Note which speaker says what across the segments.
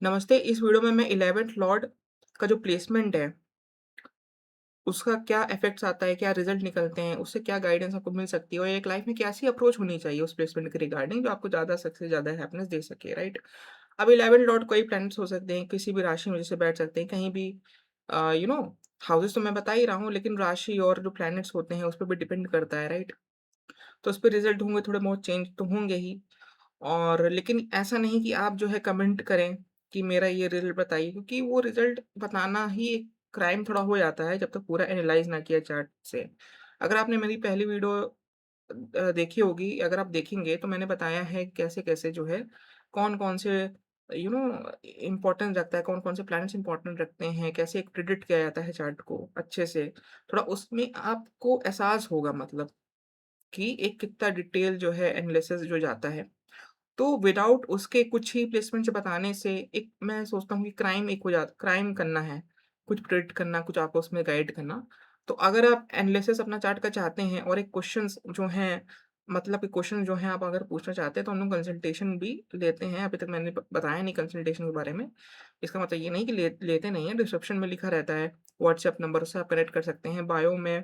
Speaker 1: नमस्ते, इस वीडियो में मैं 11th लॉर्ड का जो प्लेसमेंट है, उसका क्या इफ़ेक्ट्स आता है, क्या रिज़ल्ट निकलते हैं, उससे क्या गाइडेंस आपको मिल सकती है और एक लाइफ़ में कैसी अप्रोच होनी चाहिए उस प्लेसमेंट के रिगार्डिंग जो आपको ज़्यादा सक्सेस, ज़्यादा हैप्पीनेस दे सके, राइट? अब 11th लॉर्ड कई प्लैनेट्स हो सकते हैं, किसी भी राशि में जैसे बैठ सकते हैं, कहीं भी यू नो हाउसेस तो मैं बता ही रहा हूँ, लेकिन राशि और जो प्लैनेट्स होते हैं, उस पे भी डिपेंड करता है, राइट? तो उस पे रिज़ल्ट होंगे, थोड़े बहुत चेंज तो होंगे ही। और लेकिन ऐसा नहीं कि आप जो है कमेंट करें कि मेरा ये रिज़ल्ट बताइए, क्योंकि वो रिज़ल्ट बताना ही एक क्राइम थोड़ा हो जाता है जब तक पूरा एनालाइज़ ना किया चार्ट से। अगर आपने मेरी पहली वीडियो देखी होगी, अगर आप देखेंगे तो मैंने बताया है कैसे-कैसे जो है कौन-कौन से यू नो इम्पोर्टेंस रखता है, कौन-कौन से प्लैनेट्स इम्पोर्टेंट रखते हैं, कैसे एक प्रिडिक्ट किया जाता है चार्ट को अच्छे से। थोड़ा उसमें आपको एहसास होगा मतलब कि एक कितना डिटेल जो है एनालिसिस जो जाता है। तो विदाउट उसके कुछ ही प्लेसमेंट्स बताने से एक मैं सोचता हूँ कि क्राइम एक हो जाता क्राइम करना है, कुछ प्रेडिक्ट करना, कुछ आपको उसमें गाइड करना। तो अगर आप एनालिसिस अपना चार्ट का चाहते हैं और एक क्वेश्चंस जो हैं मतलब कि क्वेश्चन जो हैं आप अगर पूछना चाहते हैं तो हम लोग कंसल्टेशन भी लेते हैं। अभी तक मैंने ब बताया नहीं कंसल्टेशन के बारे में। इसका मतलब ये नहीं कि लेते नहीं हैं, डिस्क्रिप्शन में लिखा रहता है, व्हाट्सएप नंबर उससे आप कनेक्ट कर सकते हैं। बायो में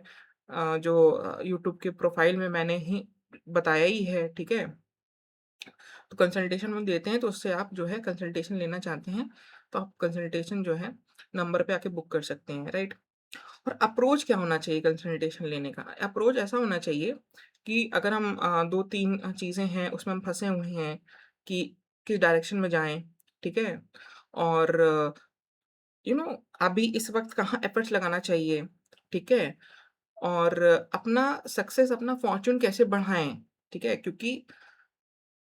Speaker 1: यूट्यूब के प्रोफाइल में मैंने ही बताया ही है, ठीक है? तो कंसल्टेशन हम देते हैं तो उससे आप जो है कंसल्टेशन लेना चाहते हैं, तो आप कंसल्टेशन जो है नंबर पे आके बुक कर सकते हैं, राइट? और अप्रोच क्या होना चाहिए कंसल्टेशन लेने का? अप्रोच ऐसा होना चाहिए कि अगर हम 2-3 चीज़ें हैं उसमें हम फँसे हुए हैं कि किस डायरेक्शन में जाएँ, ठीक है? और अभी इस वक़्त कहाँ एफर्ट्स लगाना चाहिए, ठीक है? और अपना सक्सेस, अपना फॉर्च्यून कैसे बढ़ाएँ, ठीक है? क्योंकि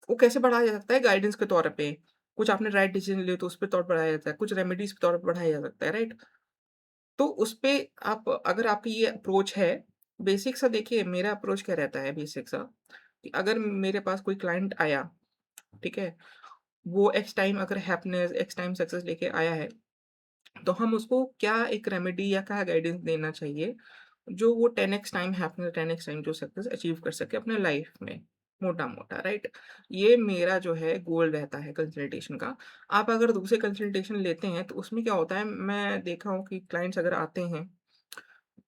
Speaker 1: वो कैसे बढ़ाया जा सकता है गाइडेंस के तौर पे। कुछ आपने राइट डिसीज़न लिए तो उसपे तौर बढ़ाया जाता है, कुछ रेमेडीज़ के तौर पे बढ़ाया जा सकता है, राइट? तो उसपे आप अगर आपकी ये अप्रोच है, बेसिक सा देखिए मेरा अप्रोच क्या रहता है बेसिक सा, कि अगर मेरे पास कोई क्लाइंट आया, ठीक है? वो एक्स टाइम अगर हैप्पीनेस, एक्स टाइम सक्सेस लेके आया है, तो हम उसको क्या एक रेमेडी या क्या गाइडेंस देना चाहिए, जो वो 10x time happiness, 10x time जो सक्सेस अचीव कर सके अपने लाइफ में, मोटा-मोटा, राइट? ये मेरा जो है गोल रहता है कंसल्टेशन का। आप अगर दूसरे कंसल्टेशन लेते हैं, तो उसमें क्या होता है, मैं देखा हूँ कि क्लाइंट्स अगर आते हैं,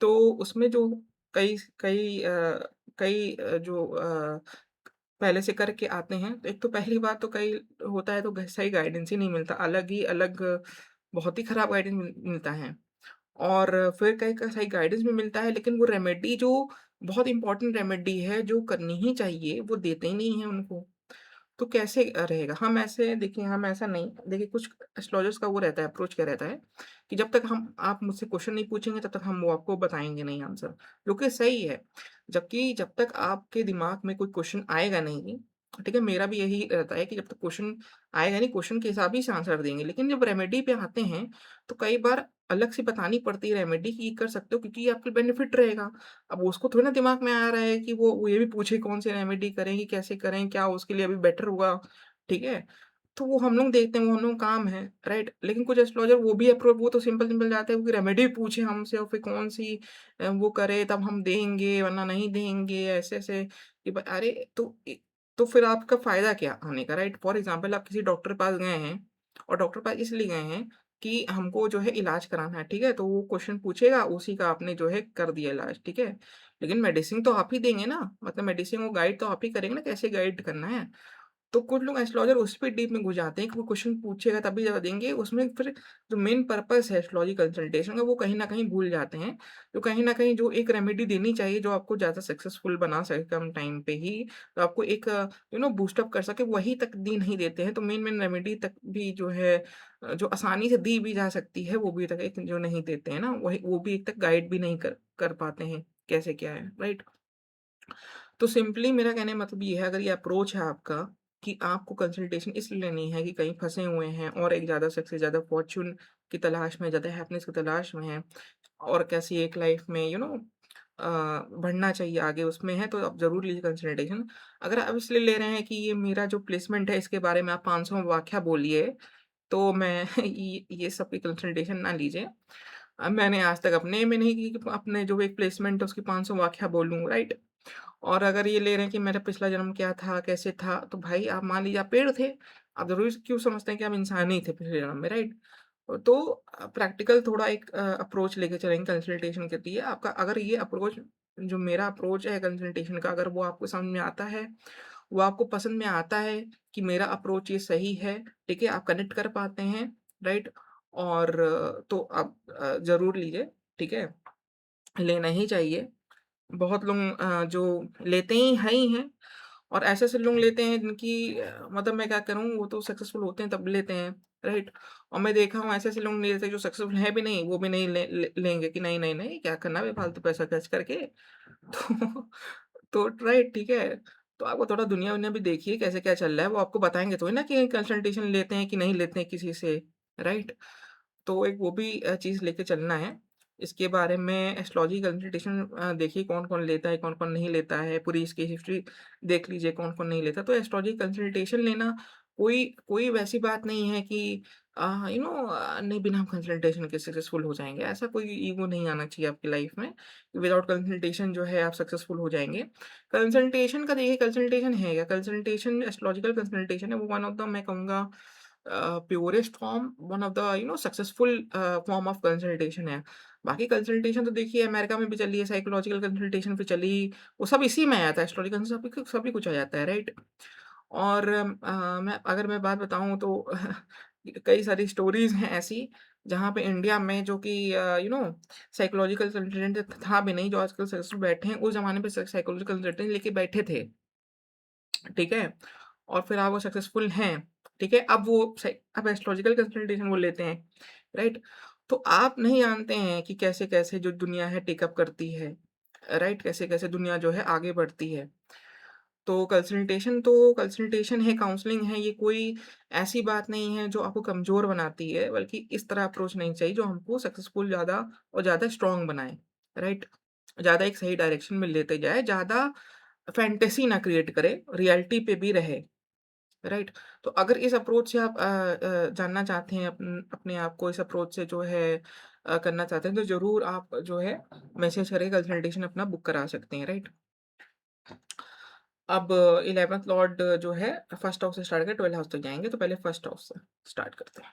Speaker 1: तो उसमें जो कई कई अ, कई जो पहले से करके आते हैं, तो एक तो पहली बात तो कई होता है तो सही गाइडेंस ही नहीं मिलता, अलग बहुत ही खराब गाइडेंस मिलता है। और फिर कहीं का सही गाइडेंस भी मिलता है, लेकिन वो रेमेडी जो बहुत इम्पोर्टेंट रेमेडी है, जो करनी ही चाहिए, वो देते ही नहीं हैं उनको। तो कैसे रहेगा? हम ऐसा नहीं देखिए कुछ एस्ट्रोलजर्स का वो रहता है, अप्रोच क्या रहता है, कि जब तक हम आप मुझसे क्वेश्चन नहीं पूछेंगे, तब तक हम वो आपको बताएँगे नहीं आंसर, जो कि सही है। जबकि जब तक आपके दिमाग में कोई क्वेश्चन आएगा नहीं, ठीक है? मेरा भी यही रहता है कि जब तक क्वेश्चन आएगा नहीं, क्वेश्चन के हिसाब ही से आंसर देंगे। लेकिन जब रेमेडी पे आते हैं, तो कई बार अलग से बतानी पड़ती है रेमेडी कि ये कर सकते हो क्योंकि ये आपके बेनिफिट रहेगा। अब उसको थोड़ी ना दिमाग में आ रहा है कि वो ये भी पूछे कौन सी रेमेडी करें, कैसे करें, क्या उसके लिए अभी बेटर होगा, ठीक है? तो वो हम लोग देखते हैं, वो हम लोग का काम है, राइट? लेकिन कुछ एस्ट्रोलॉजर वो तो सिंपल-सिंपल जाते हैं, वो रेमेडी पूछे हमसे और फिर कौन-सी वो करे तब हम देंगे वरना नहीं देंगे, ऐसे-ऐसे कि ब अरे! तो फिर आपका फ़ायदा क्या आने का, राइट? फॉर एग्ज़ाम्पल आप किसी डॉक्टर के पास गए हैं और डॉक्टर के पास इसलिए गए हैं कि हमको जो है इलाज कराना है, ठीक है? तो वो क्वेश्चन पूछेगा, उसी का आपने जो है कर दिया इलाज, ठीक है? लेकिन मेडिसिन तो आप ही देंगे ना, मतलब मेडिसिन को गाइड तो आप ही करेंगे ना, कैसे गाइड करना है। तो कुछ लोग एस्ट्रोलॉजर उस पे डीप में घुस जाते हैं कि वो क्वेश्चन पूछेगा तभी जवाब देंगे, उसमें फिर जो मेन पर्पस है एस्ट्रोलॉजी कंसल्टेशन का वो कहीं न कहीं भूल जाते हैं। तो कहीं न कहीं जो एक रेमेडी देनी चाहिए जो आपको ज़्यादा सक्सेसफुल बना सके कम टाइम पे ही, तो आपको एक बूस्ट अप कर सके वही तक दी नहीं देते हैं। तो मेन रेमेडी तक भी जो है जो आसानी से दी भी जा सकती है वो भी तक एक जो नहीं देते हैं ना, वही वो भी एक तक गाइड भी नहीं कर कर पाते हैं, कैसे क्या है, राइट? तो सिंपली मेरा कहने का मतलब ये है अगर ये अप्रोच है आपका कि आपको कंसल्टेशन इसलिए लेनी है कि कहीं फँसे हुए हैं और एक ज़्यादा सक्सेस, ज़्यादा फॉर्च्यून की तलाश में, ज़्यादा हैप्पीनेस की तलाश में हैं और कैसी एक लाइफ में बढ़ना चाहिए आगे उसमें है तो आप ज़रूर लीजिए कंसल्टेशन। अगर आप इसलिए ले रहे हैं कि ये मेरा जो प्लेसमेंट है इसके बारे में आप 500 व्याख्या बोलिए, तो मैं ये सब की कंसल्टेशन ना लीजिए। मैंने आज तक अपने में नहीं की कि अपने जो एक प्लेसमेंट है उसकी 500 व्याख्या बोलूँ, राइट? और अगर ये ले रहे हैं कि मेरा पिछला जन्म क्या था, कैसे था, तो भाई आप मान लीजिए आप पेड़ थे, आप ज़रूरी क्यों समझते हैं कि हम इंसान ही थे पिछले जन्म में, राइट? तो प्रैक्टिकल थोड़ा एक अप्रोच लेके चलेंगे कंसल्टेशन के लिए। आपका अगर ये अप्रोच जो मेरा अप्रोच है कंसल्टेशन का, अगर वो आपको समझ में आता है, वो आपको पसंद में आता है कि मेरा अप्रोच ये सही है, ठीक है? आप कनेक्ट कर पाते हैं, राइट? और तो आप ज़रूर लीजिए, ठीक है? लेना ही चाहिए। बहुत लोग जो लेते ही हैं और ऐसे-ऐसे लोग लेते हैं जिनकी मतलब मैं क्या करूँ, वो तो सक्सेसफुल होते हैं तब लेते हैं, राइट? और मैं देखा हूँ ऐसे-ऐसे लोग नहीं लेते जो सक्सेसफुल हैं भी नहीं, वो भी नहीं लेंगे कि नहीं, नहीं, नहीं क्या करना बेफ़ालतू पैसा खर्च करके। तो राइट, ठीक है। तो आपको थोड़ा दुनिया-वुनिया भी देखिए कैसे क्या चल रहा है, वो आपको बताएँगे थोड़ी ना कि कंसल्टेशन लेते हैं कि नहीं लेते हैं किसी से, राइट? तो एक वो भी चीज़ लेके चलना है। इसके बारे में एस्ट्रोलॉजी कंसल्टेशन देखिए कौन-कौन लेता है, कौन-कौन नहीं लेता है, पूरी इसकी हिस्ट्री देख लीजिए कौन-कौन नहीं लेता। तो एस्ट्रोलॉजी कंसल्टेशन लेना कोई कोई वैसी बात नहीं है कि नहीं बिना कंसल्टेशन के सक्सेसफुल हो जाएँगे। ऐसा कोई ईगो नहीं आना चाहिए आपकी लाइफ़ में, विदाउट कंसल्टेशन जो है आप सक्सेसफुल हो जाएँगे। कंसल्टेशन का देखिए कंसल्टेशन है क्या? कंसल्टेशन एस्ट्रोलॉजिकल कंसल्टेशन है वो वन ऑफ द मैं कहूँगा purest form one of the successful form of consultation है। बाकी कंसल्टेशन तो देखिए अमेरिका में भी चली है, साइकोलॉजिकल कंसल्टेशन भी चली, वो सब इसी में आ जाता है, एस्ट्रोलॉजिकल सभी कुछ आ जाता है, राइट? और मैं बात बताऊँ तो कई सारी स्टोरीज़ हैं ऐसी, जहाँ पे इंडिया में जो कि साइकोलॉजिकल कंसल्टेंट था भी नहीं, जो आजकल सक्सेसफुल बैठे हैं, उस ज़माने पे साइकोलॉजिकल कंसल्टेंट लेके बैठे थे। ठीक है? और फिर आप वो सक्सेसफुल हैं, ठीक है? अब एस्ट्रोलॉजिकल कंसल्टेशन वो लेते हैं, राइट? तो आप नहीं जानते हैं कि कैसे-कैसे जो दुनिया है टेक अप करती है, राइट? कैसे-कैसे दुनिया जो है आगे बढ़ती है। तो कंसल्टेशन है, काउंसलिंग है, ये कोई ऐसी बात नहीं है जो आपको कमज़ोर बनाती है, बल्कि इस तरह अप्रोच नहीं चाहिए जो हमको सक्सेसफुल ज़्यादा और ज़्यादा स्ट्रॉन्ग बनाए, राइट? ज़्यादा एक सही डायरेक्शन में लेते जाए, ज़्यादा फैंटेसी ना क्रिएट करे, रियलिटी पे भी रहे, राइट? तो अगर इस अप्रोच से आप जानना चाहते हैं अपने आप को इस अप्रोच से जो है करना चाहते हैं, तो ज़रूर आप जो है मैसेज करके कंसल्टेशन अपना बुक करा सकते हैं, राइट? अब 11th लॉर्ड जो है फर्स्ट हाउस से स्टार्ट करके 12th हाउस तक जाएँगे, तो पहले फर्स्ट हाउस से स्टार्ट करते हैं।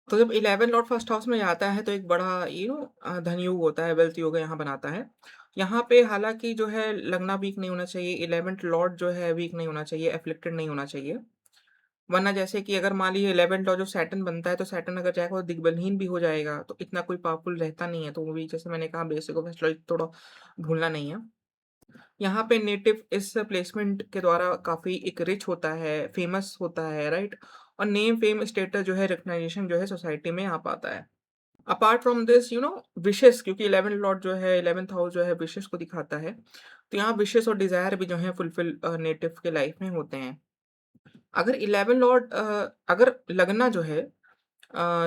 Speaker 1: तो जब 11 लॉर्ड फर्स्ट हाउस में जाता है तो एक बड़ा धन योग होता है, वेल्थ योग यहाँ बनाता है। यहाँ पे हालाँकि जो है लगना वीक नहीं होना चाहिए, 11th लॉर्ड जो है वीक नहीं होना चाहिए, एफ़्लिक्टेड नहीं होना चाहिए। वरना जैसे कि अगर मान लीजिए 11th लॉर्ड जो सैटर्न बनता है, तो सैटर्न अगर जाएगा वो दिग्बलहीन भी हो जाएगा, तो इतना कोई पावरफुल रहता नहीं है। तो वो भी जैसे मैंने कहा बेसिक ऑफ एस्ट्रोलॉजी थोड़ा भूलना नहीं है। यहाँ पे नेटिव इस प्लेसमेंट के द्वारा काफ़ी एक रिच होता है, फेमस होता है, राइट? और नेम, फेम, स्टेटस जो है, रिकॉग्नाइजेशन जो है सोसाइटी में यहाँ पाता है। अपार्ट फ्रॉम दिस विशेज़ क्योंकि 11th लॉर्ड जो है 11th हाउस जो है विशेज़ को दिखाता है। तो यहाँ विशेज़ और डिज़ायर भी जो है फुलफ़िल नेटिव के लाइफ़ में होते हैं। अगर 11 लॉर्ड अगर लगना जो है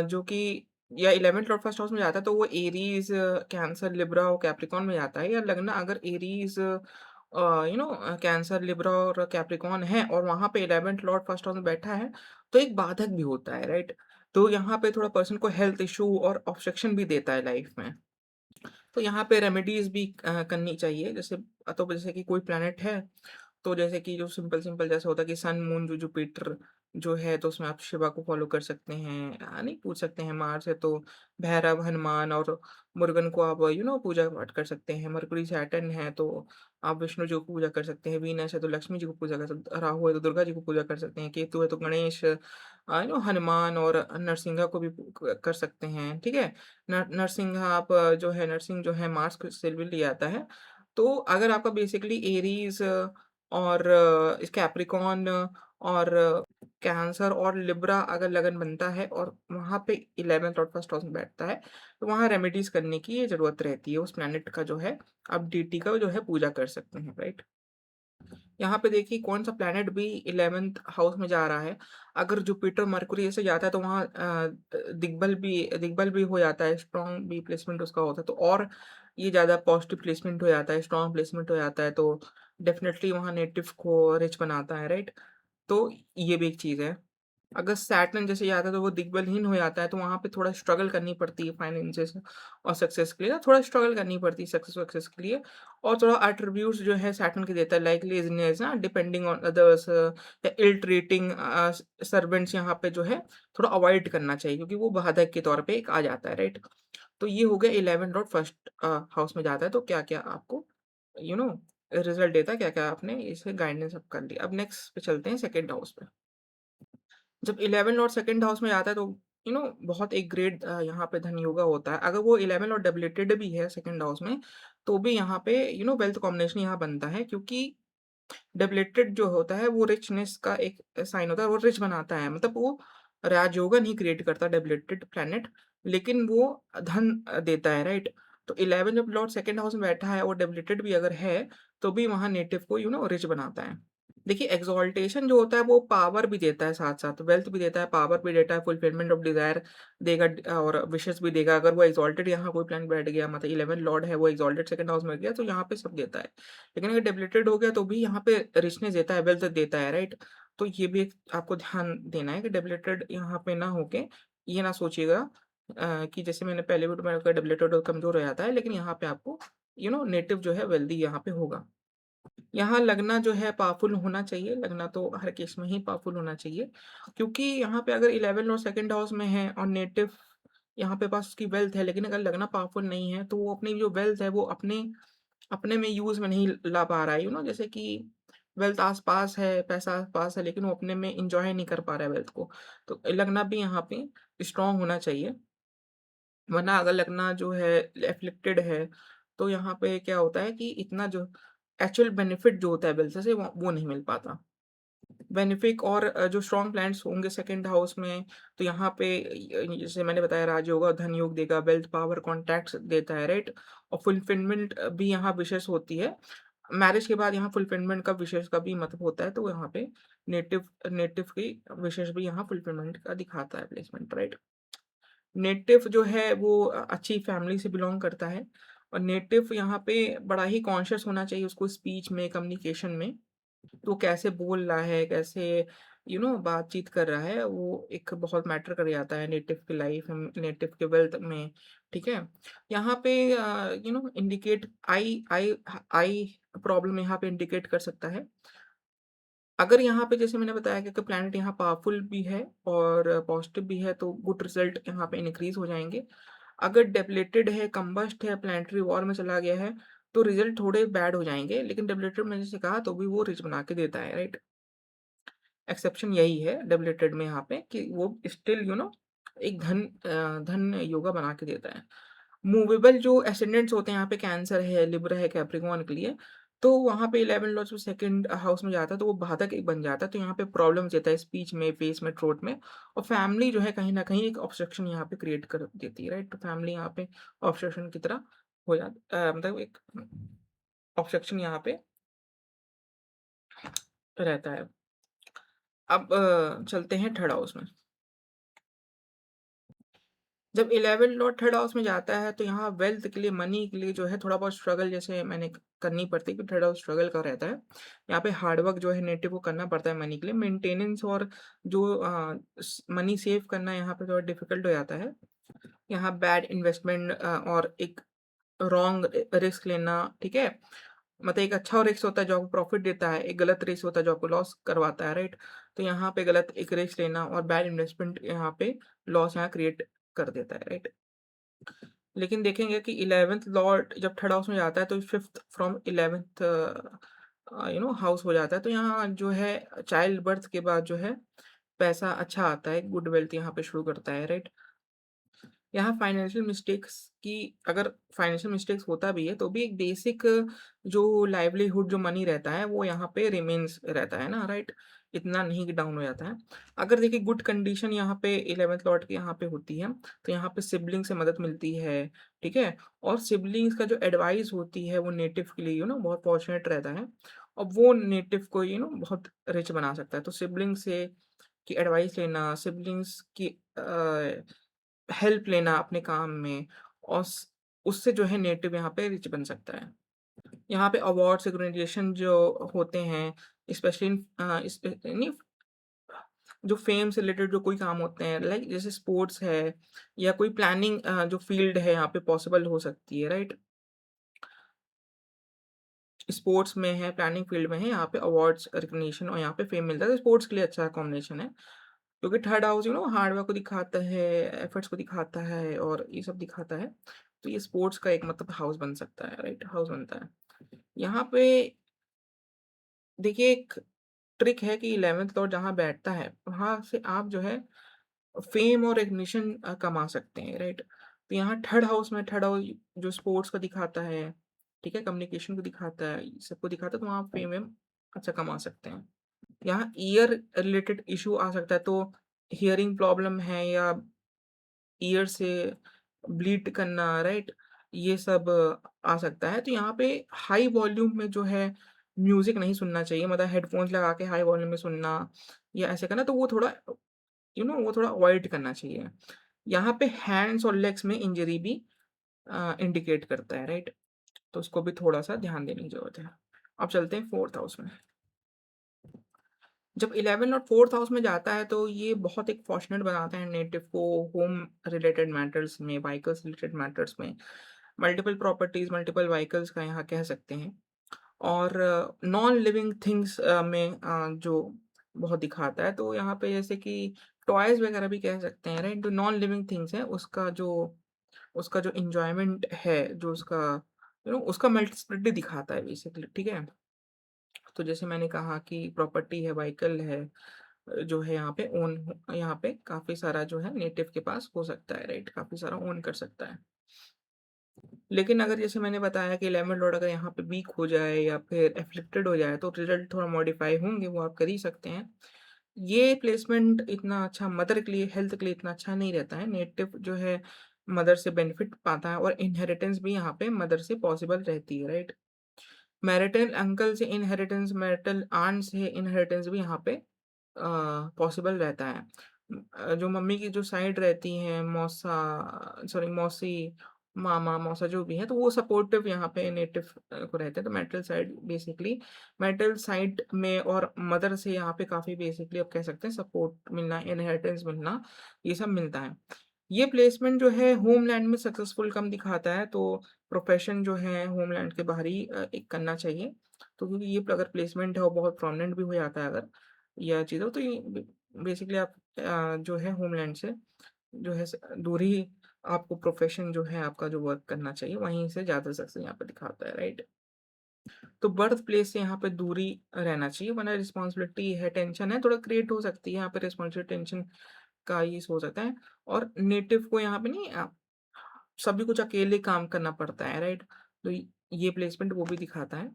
Speaker 1: जो कि या 11th लॉर्ड फर्स्ट हाउस में जाता है तो वो एरीज़, कैंसर, लिब्रा और कैप्रिकॉर्न में जाता है या लगना अगर एरीज़ कैंसर, लिब्रा और कैप्रिकॉर्न है और वहाँ पे 11th लॉर्ड फर्स्ट हाउस में बैठा है, तो एक बाधक भी होता है, राइट? तो यहाँ पे थोड़ा पर्सन को हेल्थ इश्यू और ऑब्स्ट्रक्शन भी देता है लाइफ़ में। तो यहाँ पे रेमेडीज़ भी करनी चाहिए जैसे कि कोई प्लैनेट है तो जैसे कि जो सिंपल-सिंपल जैसा होता है कि सन, मून, जो जुपिटर जो है तो उसमें आप शिवा को फ़ॉलो कर सकते हैं। नहीं पूछ सकते हैं मार्स है तो भैरव, हनुमान और मुरुगन को आप पूजा-पाठ कर सकते हैं। मरकुरी, सैटर्न है तो आप विष्णु जी को पूजा कर सकते हैं। वीनस है तो लक्ष्मी जी को पूजा कर सकते हैं। राहु है तो दुर्गा जी को पूजा कर सकते हैं। केतु है तो गणेश हनुमान और नरसिंहा को भी कर सकते हैं। ठीक है? नरसिंहा आप जो है नरसिंह जो है मार्स को से भी लिया आता है। तो अगर आपका बेसिकली एरीज़ और कैप्रिकॉर्न और कैंसर और लिब्रा अगर लगन बनता है और वहाँ पे 11th और फर्स्ट हाउस में बैठता है, तो वहाँ रेमेडीज़ करने की ज़रूरत रहती है। उस प्लैनेट का जो है आप डीटी का जो है पूजा कर सकते हैं, राइट? यहाँ पे देखिए कौन-सा प्लैनेट भी 11th हाउस में जा रहा है। अगर जुपिटर, मरकुरी ऐसे जाता है तो वहाँ दिग्बल भी हो जाता है, स्ट्रॉन्ग भी प्लेसमेंट उसका होता है। तो और ये ज़्यादा पॉज़िटिव प्लेसमेंट हो जाता है, स्ट्रॉन्ग प्लेसमेंट हो जाता है तो डेफ़िनेटली वहाँ नेटिव को रिच बनाता है, राइट? तो ये भी एक चीज़ है। अगर सैटर्न जैसे जाता है तो वो दिग्बलहीन हो जाता है, तो वहाँ पे थोड़ा स्ट्रगल करनी पड़ती है फाइनेंसेस और सक्सेस के लिए ना, थोड़ा स्ट्रगल करनी पड़ती है सक्सेस के लिए। और थोड़ा एट्रिब्यूट्स जो है सैटर्न के देता है, लाइक लेज़ीनेस ना, डिपेंडिंग ऑन अदर्स या इल ट्रीटिंग सर्वेंट्स, यहाँ पे जो है थोड़ा अवॉइड करना चाहिए, क्योंकि वो बाधक के तौर पे एक आ जाता है, राइट? तो ये हो गया 11 डॉट फर्स्ट हाउस में जाता है, तो क्या-क्या आपको रिज़ल्ट देता है, क्या-क्या आपने इसे गाइडेंस अब कर लिया। अब नेक्स्ट पे चलते हैं सेकंड हाउस पे। जब 11 और सेकंड हाउस में आता है तो बहुत एक ग्रेट यहाँ पे धन योगा होता है। अगर वो 11 और डबलेटेड भी है सेकंड हाउस में, तो भी यहाँ पे वेल्थ कॉम्बिनेशन यहाँ बनता है, क्योंकि डबलेटेड जो होता है वो रिचनेस का एक साइन होता है, वो रिच बनाता है। मतलब वो राजयोगा नहीं क्रिएट करता डबलेटेड प्लैनेट, लेकिन वो धन देता है, राइट? तो 11 जब लॉर्ड सेकंड हाउस में बैठा है और डबलेटेड भी अगर है, तो भी वहाँ नेटिव को रिच बनाता है। देखिए एक्सॉल्टेशन जो होता है वो पावर भी देता है साथ-साथ, वेल्थ भी देता है, पावर भी देता है, फुलफिलमेंट ऑफ डिज़ायर देगा, और विशेस भी देगा। अगर वो एक्सॉल्टेड यहाँ कोई प्लैनेट बैठ गया, मतलब 11 लॉर्ड है, वो एक्सॉल्टेड सेकंड हाउस में गया, तो यहाँ पे सब देता है। लेकिन अगर डिप्लीटेड हो गया तो भी यहाँ पे रिचनेस देता है, वेल्थ देता है, राइट? तो ये भी एक आपको ध्यान देना है कि डिप्लीटेड यहाँ पे ना होके ये ना सोचिएगा कि जैसे मैंने पहले भी मैंने कहा डिप्लीटेड और कमज़ोर हो जाता है, लेकिन यहाँ पे आपको नेटिव जो है वेल्दी यहाँ पे होगा। यहाँ लगना जो है पावरफुल होना चाहिए, लगना तो हर केस में ही पावरफुल होना चाहिए, क्योंकि यहाँ पे अगर 11 और सेकंड हाउस में है और नेटिव यहाँ पे पास उसकी वेल्थ है, लेकिन अगर लगना पावरफुल नहीं है, तो वो अपनी जो वेल्थ है वो अपने अपने में यूज़ में नहीं ला पा रहा है, जैसे कि वेल्थ आस-पास है, पैसा आस-पास है, लेकिन वो अपने में एन्जॉय नहीं कर पा रहा है वेल्थ को। तो लगना भी यहाँ पे स्ट्रॉन्ग होना चाहिए, वरना अगर लगना जो है एफ़्लिक्टेड है, तो यहाँ पे क्या होता है कि इतना जो एक्चुअल बेनिफिट जो होता है वेल्थ से वो नहीं मिल पाता। बेनिफिक और जो स्ट्रॉन्ग प्लैनेट्स होंगे सेकंड हाउस में, तो यहाँ पे जैसे मैंने बताया राजयोग और धन योग देगा, वेल्थ, पावर, कॉन्टैक्ट्स देता है, राइट? और फुलफिलमेंट भी यहाँ विशेष होती है। मैरिज के बाद यहाँ फुलफिलमेंट का विशेष का भी मतलब होता है, तो यहाँ पे नेटिव नेटिव की विशेष भी यहाँ फुलफिलमेंट का दिखाता है प्लेसमेंट, राइट? नेटिव जो है वो अच्छी फैमिली से बिलॉन्ग करता है, और नेटिव यहाँ पे बड़ा ही कॉन्शियस होना चाहिए उसको स्पीच में, कम्युनिकेशन में। तो कैसे बोल रहा है, कैसे बातचीत कर रहा है, वो एक बहुत मैटर कर जाता है नेटिव की लाइफ में, नेटिव के वेल्थ में, ठीक है? यहाँ पे इंडिकेट आई आई आई प्रॉब्लम यहाँ पे इंडिकेट कर सकता है। अगर यहाँ पे जैसे मैंने बताया कि प्लैनेट यहाँ पावरफुल भी है और पॉजिटिव भी है, तो गुड रिज़ल्ट यहाँ पे इंक्रीज़ हो जाएँगे। अगर डिप्लेटेड है, कंबस्ट है, प्लैनेटरी वॉर में चला गया है, तो रिज़ल्ट थोड़े बैड हो जाएँगे, लेकिन डिप्लेटेड मैंने जैसे कहा तो भी वो रिच बना के देता है, राइट? एक्सेप्शन यही है डबलेटेड में यहाँ पे कि वो स्टिल एक धन योगा बना के देता है। मूवेबल जो एसेंडेंट्स होते हैं यहाँ पे कैंसर है, लिब्रा है, कैप्रिकॉर्न के लिए, तो वहाँ पे 11 लॉर्ड्स में सेकंड हाउस में जाता है, तो वो बाधक एक बन जाता है, तो यहाँ पे प्रॉब्लम्स देता है स्पीच में, फेस में, थ्रोट में, और फैमिली जो है कहीं न कहीं एक ऑब्स्ट्रक्शन यहाँ पे क्रिएट कर देती है, राइट? तो फैमिली यहाँ पे ऑब्स्ट्रक्शन की तरह हो मतलब एक ऑब्स्ट्रक्शन यहाँ पे रहता है। अब चलते हैं थर्ड हाउस में। जब 11 लॉर्ड थर्ड हाउस में जाता है, तो यहाँ वेल्थ के लिए, मनी के लिए जो है थोड़ा बहुत स्ट्रगल जैसे मैंने करनी पड़ती है, कि थर्ड हाउस स्ट्रगल का रहता है। यहाँ पे हार्ड वर्क जो है नेटिव को करना पड़ता है मनी के लिए। मेंटेनेंस और जो मनी सेव करना यहाँ पे थोड़ा डिफिकल्ट हो जाता है। यहाँ बैड इन्वेस्टमेंट और एक रॉन्ग रिस्क लेना, ठीक है? मतलब एक अच्छा रिस्क होता है जो आपको प्रॉफिट देता है, एक गलत रिस्क होता है जो आपको लॉस करवाता है, राइट? तो यहाँ पे गलत एक रिस्क लेना और बैड इन्वेस्टमेंट यहाँ पे लॉस यहाँ क्रिएट कर देता है, राइट? लेकिन देखेंगे कि 11th लॉर्ड जब थर्ड हाउस में जाता है, तो 5th फ्रॉम 11th हाउस हो जाता है, तो यहाँ जो है चाइल्ड बर्थ के बाद जो है पैसा अच्छा आता है, गुड वेल्थ यहाँ पे शुरू करता है, राइट? यहाँ फाइनेंशियल मिस्टेक्स की, अगर फाइनेंशियल मिस्टेक्स होता भी है, तो भी एक बेसिक जो लाइवलीहुड जो मनी रहता है, वो यहाँ पे रिमेन्स रहता है ना, राइट? इतना नहीं कि डाउन हो जाता है। अगर देखिए गुड कंडीशन यहाँ पे 11th लॉर्ड के यहाँ पे होती है, तो यहाँ पे सिबलिंग से मदद मिलती है, ठीक है? और सिबलिंग्स का जो एडवाइस होती है, वो नेटिव के लिए बहुत फॉर्च्यूनेट रहता है, और वो नेटिव को बहुत रिच बना सकता है। तो सिबलिंग से की एडवाइस लेना, सिबलिंग्स की हेल्प लेना अपने काम में, और उससे जो है नेटिव यहाँ पे रिच बन सकता है। यहाँ पे अवार्ड्स, रिकॉग्निशन जो होते हैं, स्पेशली नहीं, जो फेम से रिलेटेड जो कोई काम होते हैं, लाइक जैसे स्पोर्ट्स है या कोई प्लानिंग जो फ़ील्ड है यहाँ पे पॉसिबल हो सकती है, राइट? स्पोर्ट्स में है, प्लानिंग फ़ील्ड में है, यहाँ पे अवार्ड्स, रिकॉग्निशन और यहाँ पे फेम मिलता है, तो स्पोर्ट्स के लिए अच्छा कॉम्बिनेशन है। क्योंकि थर्ड हाउस हार्ड वर्क को दिखाता है, एफर्ट्स को दिखाता है और ये सब दिखाता है। तो ये स्पोर्ट्स का एक मतलब हाउस बन सकता है, राइट? हाउस बनता है। यहाँ पे देखिए एक ट्रिक है कि 11th लॉर्ड जहाँ बैठता है, वहाँ से आप जो है फ़ेम और रिकॉग्निशन कमा सकते हैं, राइट? तो यहाँ थर्ड हाउस जो स्पोर्ट्स को दिखाता है, ठीक है? कम्युनिकेशन को दिखाता है, सबको दिखाता है, तो वहाँ फ़ेम-वेम अच्छा कमा सकते हैं। यहाँ ईयर रिलेटेड इश्यू आ सकता है, तो हियरिंग प्रॉब्लम है या ईयर से ब्लीड करना, राइट? ये सब आ सकता है। तो यहाँ पे हाई वॉल्यूम में जो है म्यूज़िक नहीं सुनना चाहिए, मतलब हेडफ़ोन्स लगा के हाई वॉल्यूम में सुनना या ऐसे करना, तो वो थोड़ा वो थोड़ा अवॉइड करना चाहिए। यहाँ पे हैंड्स और लेग्स में इंजरी भी इंडिकेट करता है, राइट? तो उसको भी थोड़ा-सा ध्यान देने की ज़रूरत है। अब चलते हैं 4th हाउस में। जब 11 और 4th हाउस में जाता है तो ये बहुत एक फॉर्च्यूनेट बनाता है नेटिव को होम रिलेटेड मैटर्स में, व्हीकल्स रिलेटेड मैटर्स में, मल्टीपल प्रॉपर्टीज़, मल्टीपल व्हीकल्स का यहाँ कह सकते हैं। और नॉन लिविंग थिंग्स में जो बहुत दिखाता है, तो यहाँ पे जैसे कि टॉयज़ वगैरह भी कह सकते हैं, राइट? जो नॉन लिविंग थिंग्स हैं उसका जो एन्जॉयमेंट है, जो उसका उसका मल्टीप्लिसिटी दिखाता है बेसिकली, ठीक है? तो जैसे मैंने कहा कि प्रॉपर्टी है, व्हीकल है, जो है यहाँ पे यहाँ पे काफ़ी सारा जो है नेटिव के पास हो सकता है, राइट? काफ़ी सारा ओन कर सकता है। लेकिन अगर जैसे मैंने बताया कि लेमन लॉर्ड अगर यहाँ पे वीक हो जाए या फिर एफ़्लिक्टेड हो जाए, तो रिज़ल्ट थोड़ा मॉडिफ़ाई होंगे, वो आप कर ही सकते हैं। ये प्लेसमेंट इतना अच्छा मदर के लिए, हेल्थ के लिए इतना अच्छा नहीं रहता है। नेटिव जो है मदर से बेनिफिट पाता है और इनहेरिटेंस भी यहाँ पे मदर से पॉसिबल रहती है, राइट? मैरिटल अंकल से इनहेरिटेंस, मैरिटल आंट से इनहेरिटेंस भी यहाँ पे पॉसिबल रहता है। जो मम्मी की जो साइड रहती हैं, मौसी, मामा, मौसा जो भी हैं, तो वो सपोर्टिव यहाँ पे नेटिव को रहते हैं। तो मैटरल साइड में और मदर से यहाँ पे काफ़ी बेसिकली आप कह सकते हैं सपोर्ट मिलना, इनहेरिटेंस मिलना, ये सब मिलता है। ये प्लेसमेंट जो है होमलैंड में सक्सेसफुल कम दिखाता है, तो प्रोफ़ेशन जो है होमलैंड के बाहर ही एक करना चाहिए। तो क्योंकि ये अगर प्लेसमेंट है और बहुत प्रोमिनेंट भी हो जाता है अगर या चीज़ें, तो ये बेसिकली आप जो है होमलैंड से जो है दूर ही आपको प्रोफ़ेशन जो है आपका जो वर्क करना चाहिए, वहीं से ज़्यादा सक्सेस यहाँ पे दिखाता है, राइट? तो बर्थ प्लेस से यहाँ पे दूरी रहना चाहिए, वरना रिस्पॉन्सिबिलिटी है, टेंशन है, थोड़ा क्रिएट हो सकती है यहाँ पे रिस्पॉन्सिबिलिटी, टेंशन का ये हो सकता है। और नेटिव को यहाँ पे नहीं सभी कुछ अकेले काम करना पड़ता है, राइट? तो ये प्लेसमेंट वो भी दिखाता है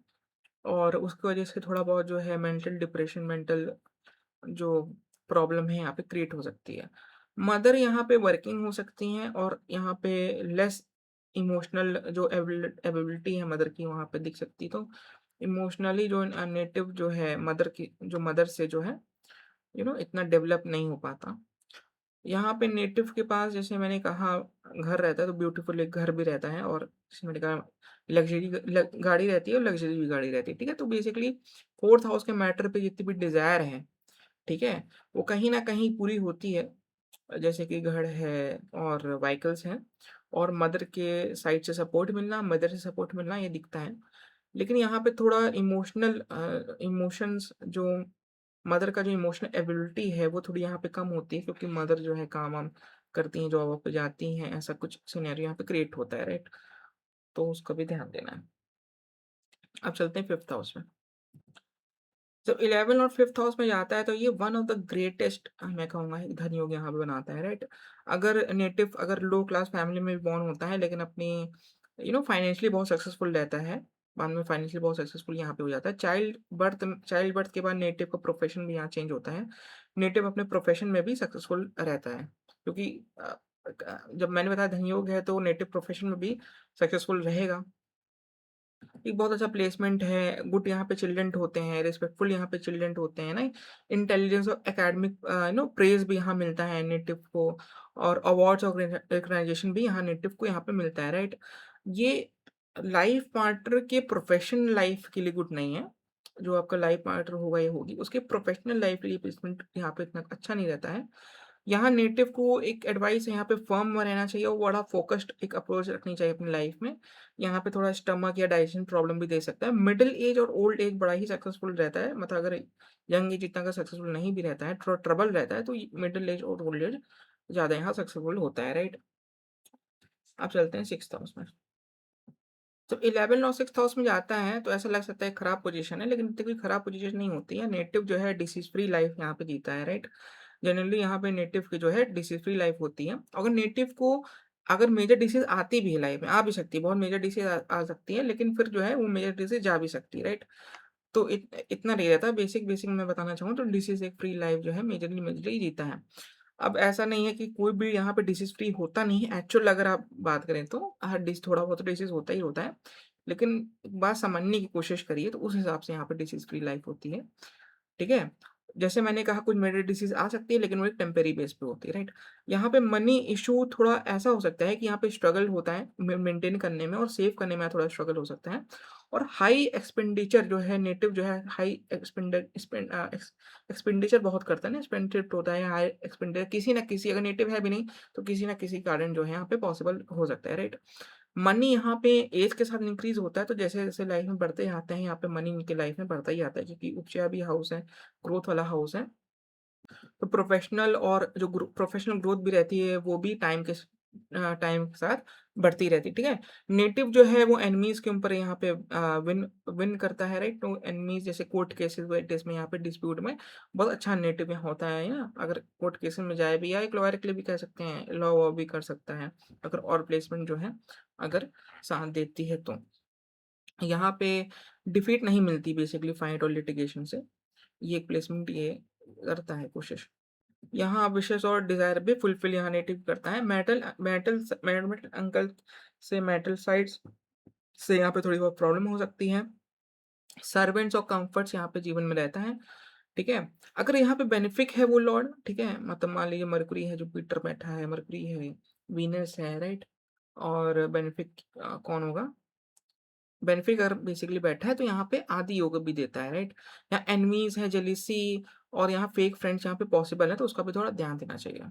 Speaker 1: और उसकी वजह से थोड़ा बहुत जो है मेंटल डिप्रेशन, मेंटल जो प्रॉब्लम है यहाँ पे क्रिएट हो सकती है। मदर यहाँ पे वर्किंग हो सकती हैं और यहाँ पे लेस इमोशनल जो एबिलिटी है मदर की वहाँ पे दिख सकती है। तो इमोशनली जो नेटिव जो है मदर से जो है इतना डेवलप नहीं हो पाता। यहाँ पे नेटिव के पास जैसे मैंने कहा घर रहता है, तो ब्यूटीफुल एक घर भी रहता है और जैसे मैंने कहा गाड़ी रहती है और लग्ज़री भी गाड़ी रहती है, ठीक है? तो बेसिकली 4th हाउस के मैटर पे जितनी भी डिज़ायर है, ठीक है? वो कहीं न कहीं पूरी होती है। जैसे कि घर है और व्हीकल्स हैं और मदर से सपोर्ट मिलना ये दिखता है। लेकिन यहाँ पे थोड़ा इमोशंस जो मदर का जो इमोशनल एबिलिटी है वो थोड़ी यहाँ पे कम होती है, क्योंकि मदर जो है काम-वाम करती हैं, जॉब-वॉब पे जाती हैं, ऐसा कुछ सिनेरियो यहाँ पे क्रिएट होता है, राइट? तो उसका भी ध्यान देना है। अब चलते हैं 5th हाउस में। जब 11 और 5th हाउस में जाता है तो ये वन ऑफ द ग्रेटेस्ट मैं कहूँगा धन योग यहाँ पे बनाता है, राइट? अगर लो क्लास फैमिली में भी बॉर्न होता है लेकिन अपनी फाइनेंशियली बहुत सक्सेसफुल रहता है, बाद में फाइनेंशियली बहुत सक्सेसफुल यहाँ पे हो जाता है। चाइल्ड बर्थ के बाद नेटिव का प्रोफ़ेशन भी यहाँ चेंज होता है। नेटिव अपने प्रोफ़ेशन में भी सक्सेसफुल रहता है, क्योंकि जब मैंने बताया धन योग है तो नेटिव प्रोफ़ेशन में भी सक्सेसफुल रहेगा। एक बहुत अच्छा प्लेसमेंट है, गुड यहाँ पे चिल्ड्रन होते हैं, रिस्पेक्टफुल यहाँ पे चिल्ड्रन होते हैं ना, इंटेलिजेंस और एकेडमिक प्रेज़ भी यहाँ मिलता है नेटिव को और अवार्ड्स और रिकॉग्नाइजेशन भी यहाँ नेटिव को यहाँ पे मिलता है, राइट? ये लाइफ पार्टनर के प्रोफेशनल लाइफ के लिए गुड नहीं है, जो आपका लाइफ पार्टनर होगा या होगी, उसके प्रोफ़ेशनल लाइफ़ के लिए प्लेसमेंट यहाँ पे इतना अच्छा नहीं रहता है। यहाँ नेटिव को एक एडवाइस है, यहाँ पे फ़र्म में रहना चाहिए और बड़ा फ़ोकस्ड एक अप्रोच रखनी चाहिए अपनी लाइफ़ में। यहाँ पे थोड़ा स्टमक या डाइजेशन प्रॉब्लम भी दे सकता है। मिडल एज और ओल्ड एज बड़ा ही सक्सेसफुल रहता है, मतलब अगर यंग एज इतना का सक्सेसफुल नहीं भी रहता है, थोड़ा ट्रबल रहता है, तो ये मिडल एज और ओल्ड एज ज़्यादा यहाँ सक्सेसफुल होता है, राइट? अब चलते हैं 6th हाउस में। जब 11 और 6th हाउस में जाता है, तो ऐसा लग सकता है खराब पोज़ीशन है, लेकिन इतनी कोई खराब पोज़ीशन नहीं होती है। नेटिव जो है डिसीज़ फ्री लाइफ़ यहाँ पे जीता है, राइट? जनरली यहाँ पे नेटिव की जो है डिसीज़ फ्री लाइफ़ होती है। अगर नेटिव को अगर मेजर डिसीज़ आती भी है लाइफ़ में, आ भी सकती है, बहुत मेजर डिसीज़ आ सकती है, लेकिन फिर जो है वो मेजर डिसीज़ जा भी सकती है, राइट? तो इतना नहीं रहता, बेसिक बेसिक मैं बताना चाहूँ तो डिसीज़ एक फ्री लाइफ़ जो है मेजरली मेजरली जीता है। अब ऐसा नहीं है कि कोई भी यहाँ पे डिसीज़ फ्री होता नहीं है, एक्चुअल अगर आप बात करें तो हर थोड़ा बहुत डिसीज़ होता ही होता है। लेकिन एक बात समझने की कोशिश करिए तो उस हिसाब से यहाँ पे डिसीज़ फ्री लाइफ़ होती है, ठीक है? जैसे मैंने कहा कुछ मेजर डिसीज़ आ सकती है लेकिन वो एक टेम्परेरी बेस पे होती है, राइट? यहाँ पे मनी इश्यू थोड़ा ऐसा हो सकता है कि यहाँ पे स्ट्रगल होता है मेंटेन करने में और सेव करने में थोड़ा स्ट्रगल हो सकता है। और हाई एक्सपेंडिचर जो है नेटिव जो है हाई एक्सपेंडिचर बहुत करता है ना, स्पेंडेड होता है हाई एक्सपेंडिचर किसी न किसी अगर नेटिव है भी नहीं तो किसी न किसी कारण जो है यहाँ पे पॉसिबल हो सकता है, राइट? मनी यहाँ पे एज के साथ इंक्रीज़ होता है, तो जैसे-जैसे लाइफ में बढ़ते आते हैं, यहाँ पे मनी इनके लाइफ में बढ़ता ही आता है क्योंकि उपजा-भी हाउस है, ग्रोथ वाला हाउस है। तो प्रोफ़ेशनल और जो प्रोफ़ेशनल ग्रोथ भी रहती है, वो भी टाइम के साथ बढ़ती रहती है, ठीक है? नेटिव जो है वो एनिमीज़ के ऊपर यहाँ पे विन विन करता है, राइट? तो एनिमीज़ जैसे कोर्ट केसेज़ वेटेस में यहाँ पे डिस्प्यूट में बहुत अच्छा नेटिव यहाँ होता है ना? अगर कोर्ट केसेज़ में जाए भी या एक लॉयर के लिए भी कह सकते हैं, लॉ वॉ भी कर सकता है, अगर और प्लेसमेंट जो है, अगर साथ देती है तो। यहाँ पे डिफीट नहीं मिलती बेसिकली फाइट और लिटिगेशन से, ये एक प्लेसमेंट ये करता है कोशिश। यहाँ विशेष और डिज़ायर भी फुलफिल यहाँ नेटिव करता है। मेटल अंकल से मेटल साइड्स से यहाँ पे थोड़ी बहुत प्रॉब्लम हो सकती है। सर्वेंट्स और कम्फर्ट्स यहाँ पे जीवन में रहता है, ठीक है? अगर यहाँ पे बेनिफिक है वो लॉर्ड, ठीक है? मतलब मान लीजिए मरकुरी है, जुपिटर बैठा है, मरकुरी है, वीनस है, राइट? और बेनिफिक कौन होगा? बेनिफिक अगर बेसिकली बैठा है तो यहाँ पे आदि योग भी देता है, राइट? यहाँ एनिमीज़ है, जेलसी और यहाँ फेक फ्रेंड्स यहाँ पे पॉसिबल है, तो उसका भी थोड़ा ध्यान देना चाहिए।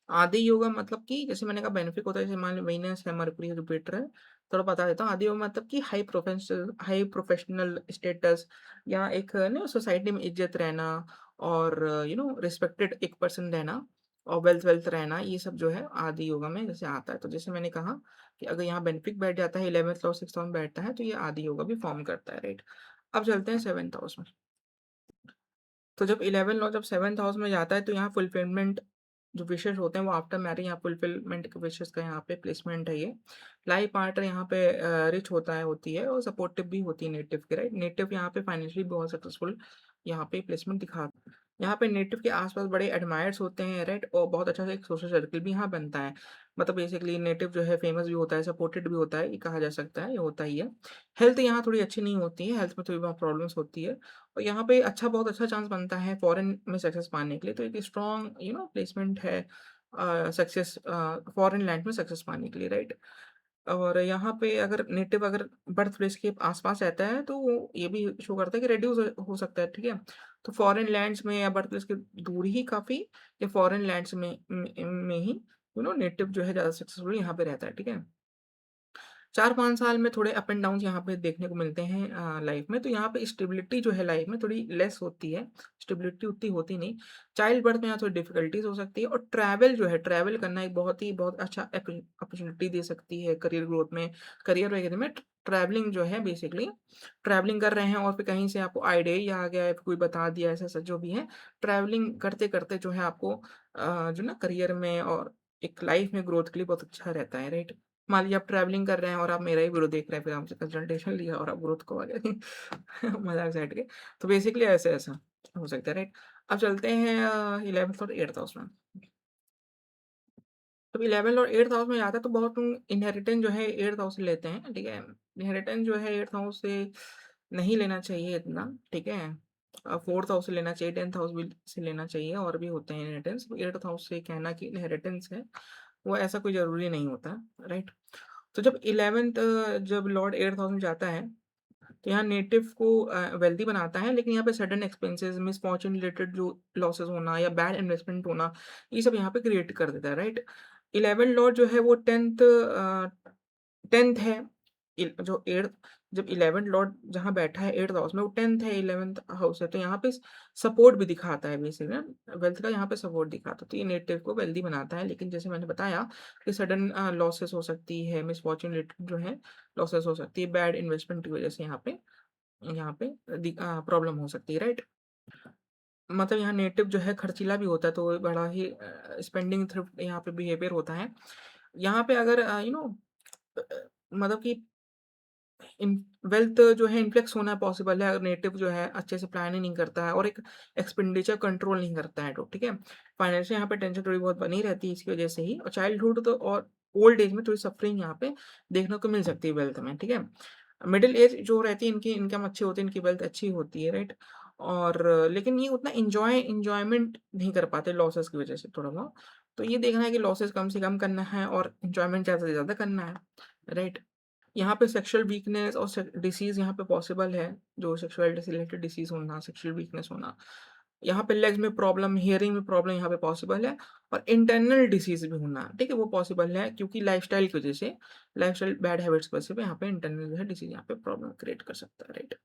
Speaker 1: आदि योगा मतलब कि जैसे मैंने कहा बेनिफिक होता है, जैसे मान लो वीनस है, मरकुरी है, जुपिटर है, थोड़ा बता देता हूँ। आदि योगा मतलब कि हाई प्रोफेशनल स्टेटस या एक ना सोसाइटी में इज़्ज़त रहना और रिस्पेक्टेड एक पर्सन रहना और वेल्थ वेल्थ रहना, ये सब जो है आदि योगा में जैसे आता है। तो जैसे मैंने कहा कि अगर यहाँ बेनिफिक बैठ जाता है 11th और 6th हाउस में बैठता है, तो ये आदि योगा भी फ़ॉर्म करता है, राइट? अब चलते हैं 7th हाउस में। तो जब 11 लॉ जब 7th हाउस में जाता है तो यहाँ फुलफिलमेंट जो विशेज़ होते हैं वो आफ्टर मैरिज यहाँ फुलफिलमेंट के विशेज़ का यहाँ पे प्लेसमेंट है ये। लाइफ पार्टनर यहाँ पे रिच होता है होती है और सपोर्टिव भी होती है नेटिव की, राइट? नेटिव यहाँ पे फाइनेंशियली बहुत सक्सेसफुल यहाँ पे प्लेसमेंट दिखा यहाँ पे नेटिव के आस-पास बड़े एडमायर्स होते हैं, राइट? और बहुत अच्छा सा एक सोशल सर्कल भी यहाँ बनता है। मतलब बेसिकली नेटिव जो है फेमस भी होता है, सपोर्टेड भी होता है, ये कहा जा सकता है, ये होता ही है। हेल्थ यहाँ थोड़ी अच्छी नहीं होती है, हेल्थ में थोड़ी बहुत प्रॉब्लम्स होती है। और यहाँ पे बहुत अच्छा चांस बनता है फॉरेन में सक्सेस पाने के लिए, तो एक स्ट्रॉन्ग प्लेसमेंट है फॉरेन लैंड में सक्सेस पाने के लिए, राइट? और यहाँ पे अगर नेटिव अगर बर्थ प्लेस के आस-पास रहता है, तो वो ये भी शो करता है कि रिड्यूस हो सकता है, ठीक है? तो फॉरेन लैंड्स में या बर्थ प्लेस के दूर ही काफ़ी या फॉरेन लैंड्स में ही नेटिव जो है ज़्यादा सक्सेसफुल यहाँ पे रहता है, ठीक है? 4-5 साल में थोड़े अप एंड डाउन्स यहाँ पे देखने को मिलते हैं लाइफ में, तो यहाँ पे स्टेबिलिटी जो है लाइफ में थोड़ी लेस होती है, स्टेबिलिटी उतनी होती नहीं। चाइल्ड बर्थ में यहाँ थोड़ी डिफ़िकल्टीज़ हो सकती है और ट्रैवल जो है, ट्रैवल करना एक बहुत अच्छा अपॉर्च्युनिटी दे सकती है करियर ग्रोथ में, करियर वगैरह में। ट्रैवलिंग जो है बेसिकली ट्रैवलिंग कर रहे हैं और फिर कहीं से आपको आइडिया ही आ गया है, फिर कोई बता दिया ऐसा-ऐसा जो भी है, ट्रैवलिंग करते-करते जो है आपको जो ना करियर में और एक लाइफ में ग्रोथ के लिए बहुत अच्छा रहता है, राइट? मान लीजिए आप ट्रैवलिंग कर रहे हैं और आप मेरा ही वीडियो देख रहे हैं, फिर आपसे कंसल्टेशन लिया और आप ग्रोथ को आ गए मज़ाक साइड के। तो बेसिकली ऐसा-ऐसा हो सकता है, राइट? अब चलते हैं 11th और 8th हाउस में। जब 11th और 8th हाउस में आता है तो बहुत लोग इनहेरिटेंस जो है 8th हाउस से लेते हैं, ठीक है? इनहेरिटेंस जो है 8th हाउस से नहीं लेना चाहिए इतना, ठीक है? 4th हाउस से लेना चाहिए, 10th हाउस भी से लेना चाहिए और भी होते हैं इनहेरिटेंस। 8th हाउस से कहना कि इनहेरिटेंस है, वो ऐसा कोई ज़रूरी नहीं होता, राइट? तो जब 11th जब लॉर्ड 8th हाउस में जाता है तो यहाँ नेटिव को वेल्दी बनाता है, लेकिन यहाँ पे सडन एक्सपेंसेस, मिसफॉर्च्यून रिलेटेड जो लॉसेस होना या बैड इन्वेस्टमेंट होना, ये सब यहाँ पे क्रिएट कर देता है, राइट? 11th लॉर्ड जो है वो 10th है, जो 8th, जब 11th लॉर्ड जहाँ बैठा है 8th हाउस में, वो 10th है, 11th हाउस है, तो यहाँ पे सपोर्ट भी दिखाता है बेसिकली ना, वेल्थ का यहाँ पे सपोर्ट दिखाता है, तो ये नेटिव को वेल्दी बनाता है। लेकिन जैसे मैंने बताया कि सडन लॉसेस हो सकती है, मिसफॉर्च्यून रिलेटेड जो है लॉसेस हो सकती है, बैड इन्वेस्टमेंट की वजह से यहाँ पे प्रॉब्लम हो सकती है, राइट? मतलब यहाँ नेटिव जो है खर्चीला भी होता है, तो बड़ा ही स्पेंडिंग थ्रिफ्ट यहाँ पे बिहेवियर होता है। यहाँ पे अगर मतलब कि इन वेल्थ जो है इन्फ्लेक्स होना पॉसिबल है अगर नेटिव जो है अच्छे से प्लान ही नहीं करता है और एक एक्सपेंडिचर कंट्रोल नहीं करता है, तो ठीक है। फाइनेंशियल यहाँ पे टेंशन थोड़ी बहुत बनी रहती है इसकी वजह से ही, और चाइल्डहुड तो और ओल्ड एज में थोड़ी सफरिंग यहाँ पे देखने को मिल सकती है वेल्थ में, ठीक है। मिडिल एज जो रहती है इनकी इनकम अच्छी होती है, इनकी वेल्थ अच्छी होती है, राइट? और लेकिन ये उतना इंजॉयमेंट नहीं कर पाते लॉसेस की वजह से थोड़ा बहुत। तो ये देखना है कि लॉसेस कम से कम करना है और इंजॉयमेंट ज़्यादा से ज़्यादा करना है, राइट? यहाँ पे सेक्सुअल वीकनेस और डिसीज़ यहाँ पे पॉसिबल है, जो सेक्सुअलिटी से रिलेटेड डिसीज़ होना, सेक्सुअल वीकनेस होना। यहाँ पे लेग्स में प्रॉब्लम, हियरिंग में प्रॉब्लम यहाँ पे पॉसिबल है, और इंटरनल डिसीज़ भी होना, ठीक है? वो पॉसिबल है क्योंकि लाइफ़स्टाइल की वजह से, लाइफ़स्टाइल बैड हैबिट्स की वजह से भी यहाँ पे इंटरनल जो है डिसीज़ यहाँ पे प्रॉब्लम क्रिएट कर सकता है, राइट?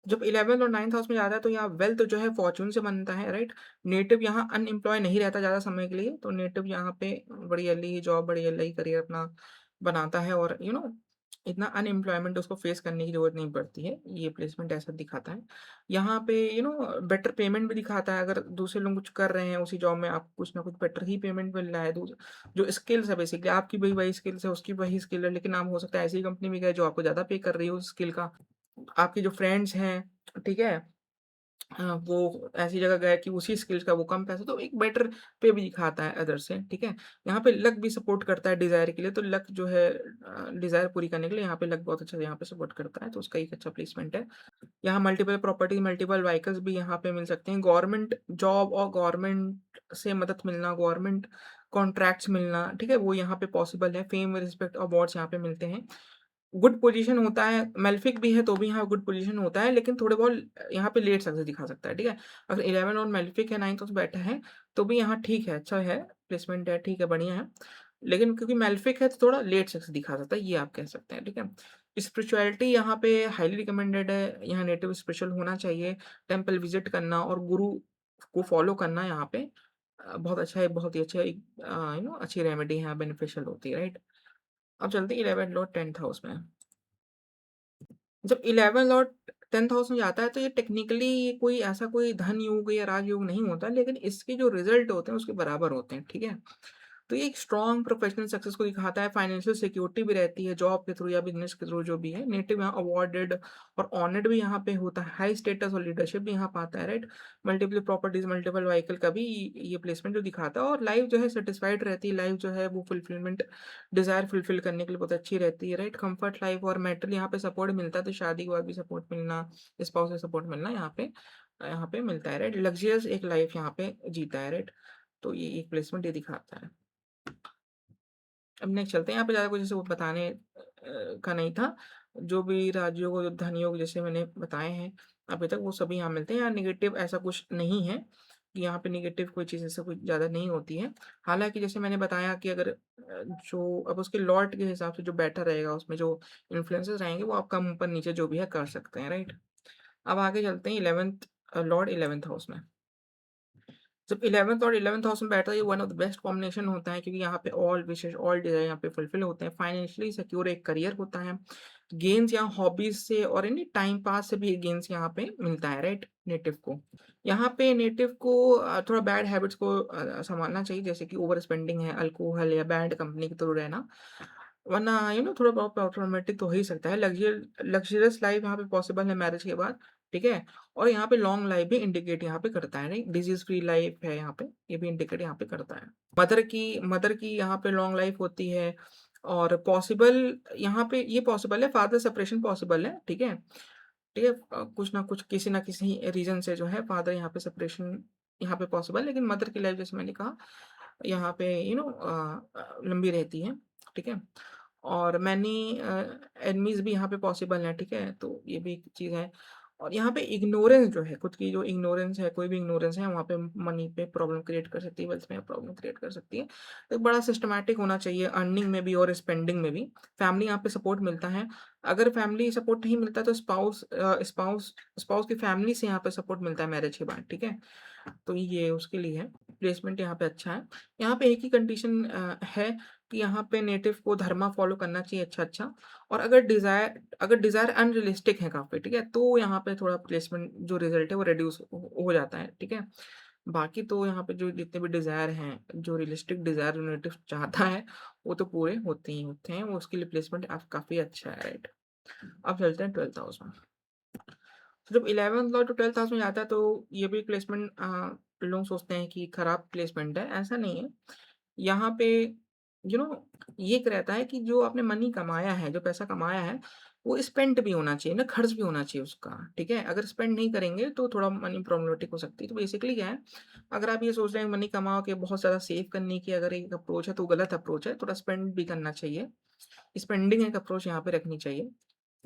Speaker 1: जब 11th और 9th हाउस में जाता है तो यहाँ वेल्थ जो है फॉर्च्यून से बनता है, राइट? नेटिव यहाँ अनएम्प्लॉय नहीं रहता ज़्यादा समय के लिए, तो नेटिव यहाँ पे बड़ी अर्ली जॉब, बड़ी अर्ली करियर अपना बनाता है, और इतना अनएम्प्लॉयमेंट उसको फेस करने की ज़रूरत नहीं पड़ती है, ये प्लेसमेंट ऐसा दिखाता है। यहाँ पे बेटर पेमेंट भी दिखाता है, अगर दूसरे लोग कुछ कर रहे हैं उसी जॉब में, आपको कुछ ना कुछ बेटर ही पेमेंट मिल रहा है। जो स्किल्स है बेसिकली, आपकी भी वही स्किल्स है, उसकी वही स्किल है, लेकिन आप हो सकता है ऐसी कंपनी में गए जो आपको ज़्यादा पे कर रही है उस स्किल का। आपके जो फ्रेंड्स हैं, ठीक है? वो ऐसी जगह गए कि उसी स्किल्स का वो कम पैसा, तो एक बेटर पे भी दिखाता है अदर से, ठीक है? यहाँ पे लक भी सपोर्ट करता है डिज़ायर के लिए, तो लक जो है डिज़ायर पूरी करने के लिए यहाँ पे लक बहुत अच्छा यहाँ पे सपोर्ट करता है, तो उसका एक अच्छा प्लेसमेंट है। यहाँ मल्टीपल प्रॉपर्टी, मल्टीपल व्हीकल्स भी यहाँ पे मिल सकते हैं। गवर्नमेंट जॉब और गवर्नमेंट से मदद मिलना, गवर्नमेंट कॉन्ट्रैक्ट्स मिलना, ठीक है? वो यहाँ पे पॉसिबल है। फेम, रिस्पेक्ट, अवार्ड्स यहाँ पे मिलते हैं। गुड पोज़ीशन होता है, मेलेफिक भी है तो भी यहाँ गुड पोज़ीशन होता है, लेकिन थोड़े बहुत यहाँ पे लेट सक्सेस दिखा सकता है, ठीक है? अगर 11 और मेलेफिक है, 9th हाउस बैठा है, तो भी यहाँ ठीक है, अच्छा है, प्लेसमेंट है, ठीक है, बढ़िया है। लेकिन क्योंकि मेलेफिक है तो थोड़ा लेट सक्सेस दिखा सकता है, ये आप कह सकते हैं, ठीक है? स्पिरिचुअलिटी यहाँ पे हाइली रिकमेंडेड है, यहाँ नेटिव स्पिरिचुअल होना चाहिए, टेंपल विज़िट करना और गुरु को फ़ॉलो करना यहाँ पे बहुत अच्छा है, बहुत ही अच्छा एक अच्छी रेमेडी है, बेनिफिशियल होती है, राइट? अब चलते हैं 11th लॉर्ड 10th हाउस में। जब 11 और 10th हाउस में जाता है तो ये टेक्निकली कोई ऐसा कोई धन योग या राजयोग नहीं होता, लेकिन इसके जो रिजल्ट होते हैं उसके बराबर होते हैं, ठीक है? तो ये एक स्ट्रॉन्ग प्रोफेशनल सक्सेस को दिखाता है, फाइनेंशियल सिक्योरिटी भी रहती है जॉब के थ्रू या बिजनेस के थ्रू जो भी है। नेटिव यहाँ अवॉर्डेड और ऑनर्ड भी यहाँ पे होता है, हाई स्टेटस और लीडरशिप भी यहाँ पाता है, right? Multiple properties, multiple vehicle का भी ये प्लेसमेंट जो दिखाता है, और लाइफ जो है सेटिस्फाइड रहती है, लाइफ जो है वो फुलफिलमेंट, डिजायर फुलफिल करने के लिए बहुत अच्छी रहती है, राइट? कंफर्ट लाइफ और मेंटल यहाँ पे सपोर्ट मिलता है, तो शादी के बाद भी सपोर्ट मिलना, स्पाउस से सपोर्ट मिलना यहाँ पे मिलता है, राइट? लग्जरियस एक लाइफ यहाँ पे जीता है, राइट? तो ये एक प्लेसमेंट ये दिखाता है। अब नेक्स्ट चलते हैं, यहाँ पे ज़्यादा कुछ जैसे वो बताने का नहीं था। जो भी राजयोग और धन योग जैसे मैंने बताए हैं अभी तक, वो सभी यहाँ मिलते हैं। यहाँ नेगेटिव ऐसा कुछ नहीं है कि यहाँ पे नेगेटिव कोई चीज़ ऐसा कुछ ज़्यादा नहीं होती है। हालाँकि जैसे मैंने बताया कि अगर जो अब उसके लॉट के हिसाब से जो बेटर रहेगा, उसमें जो इन्फ्लुएंसेस रहेंगे, वो आप कम ऊपर-नीचे जो भी है कर सकते हैं, राइट? अब आगे चलते हैं 11th लॉर्ड 11th हाउस में। जब 11th और 11th हाउस में बैठता है, ये one of the best combination होता है, क्योंकि यहाँ पे ऑल विशेष, ऑल डिज़ायर यहाँ पे फुलफिल होते हैं। फाइनेंशियली सिक्योर एक करियर होता है। गेन्स यहाँ हॉबीज़ से और यानी टाइम पास से भी गेन्स यहाँ पे मिलता है, राइट? नेटिव को। यहाँ पे नेटिव को थोड़ा बैड हैबिट्स को सँभालना चाहिए, जैसे कि ओवर स्पेंडिंग है, अल्कोहल या बैड कंपनी के थ्रू रहना। वरना थोड़ा बहुत प्रॉब्लमैटिक तो हो ही सकता है। लग्ज़रियस लाइफ़ यहाँ पे पॉसिबल है मैरिज के बाद, ठीक है? और यहाँ पे लॉन्ग लाइफ़ भी इंडिकेट यहाँ पे करता है, नहीं? डिज़ीज़ फ्री लाइफ़ है यहाँ पे, ये भी इंडिकेट यहाँ पे करता है। मदर की यहाँ पे लॉन्ग लाइफ़ होती है, और पॉसिबल यहाँ पे ये पॉसिबल है, फादर सेपरेशन पॉसिबल है, ठीक है? ठीक है? कुछ ना कुछ, किसी ना किसी रीज़न से जो है फादर यहाँ पे सेपरेशन यहाँ पे पॉसिबल है, लेकिन मदर की लाइफ़ जैसे मैंने कहा यहाँ पे लंबी रहती है, ठीक है? और मैनी एनिमीज़ भी यहाँ पे पॉसिबल हैं, ठीक है? तो ये भी एक चीज़ है। और यहाँ पे इग्नोरेंस जो है, खुद की जो इग्नोरेंस है, कोई भी इग्नोरेंस है, वहाँ पे मनी पे प्रॉब्लम क्रिएट कर सकती है, वेल्थ में प्रॉब्लम क्रिएट कर सकती है। तो एक बड़ा सिस्टमैटिक होना चाहिए अर्निंग में भी और स्पेंडिंग में भी। फैमिली यहाँ पे सपोर्ट मिलता है। अगर फैमिली सपोर्ट नहीं मिलता तो स्पाउस की फैमिली से यहाँ पे सपोर्ट मिलता है मैरिज के बाद, ठीक है? तो ये उसके लिए है। प्लेसमेंट यहाँ पे अच्छा है। यहाँ पे एक ही कंडीशन है कि यहाँ पे नेटिव को धर्मा फ़ॉलो करना चाहिए अच्छा-अच्छा। और अगर डिज़ायर अनरियलिस्टिक है काफ़ी, ठीक है? तो यहाँ पे थोड़ा प्लेसमेंट जो रिज़ल्ट है वो रिड्यूस हो जाता है, ठीक है? बाकी तो यहाँ पे जो जितने भी डिज़ायर हैं, जो रियलिस्टिक डिज़ायर नेटिव चाहता है, वो तो पूरे होते ही होते हैं। वो उसके लिए प्लेसमेंट काफ़ी अच्छा है, राइट? अब चलते हैं 12th हाउस में। तो जब 11th law to 12th house में जाता है तो ये भी प्लेसमेंट लोग सोचते हैं कि खराब प्लेसमेंट है, ऐसा नहीं है। यहाँ पे ये एक रहता है कि जो आपने मनी कमाया है, जो पैसा कमाया है, वो स्पेंट भी होना चाहिए ना, खर्च भी होना चाहिए उसका, ठीक है? अगर स्पेंड नहीं करेंगे तो थोड़ा मनी प्रॉब्लमेटिक हो सकती है। तो बेसिकली क्या है, अगर आप ये सोच रहे हैं मनी कमा के बहुत ज़्यादा सेव करने की अगर एक अप्रोच है तो गलत अप्रोच है, थोड़ा स्पेंड भी करना चाहिए। स्पेंडिंग एक अप्रोच यहाँ पे रखनी चाहिए।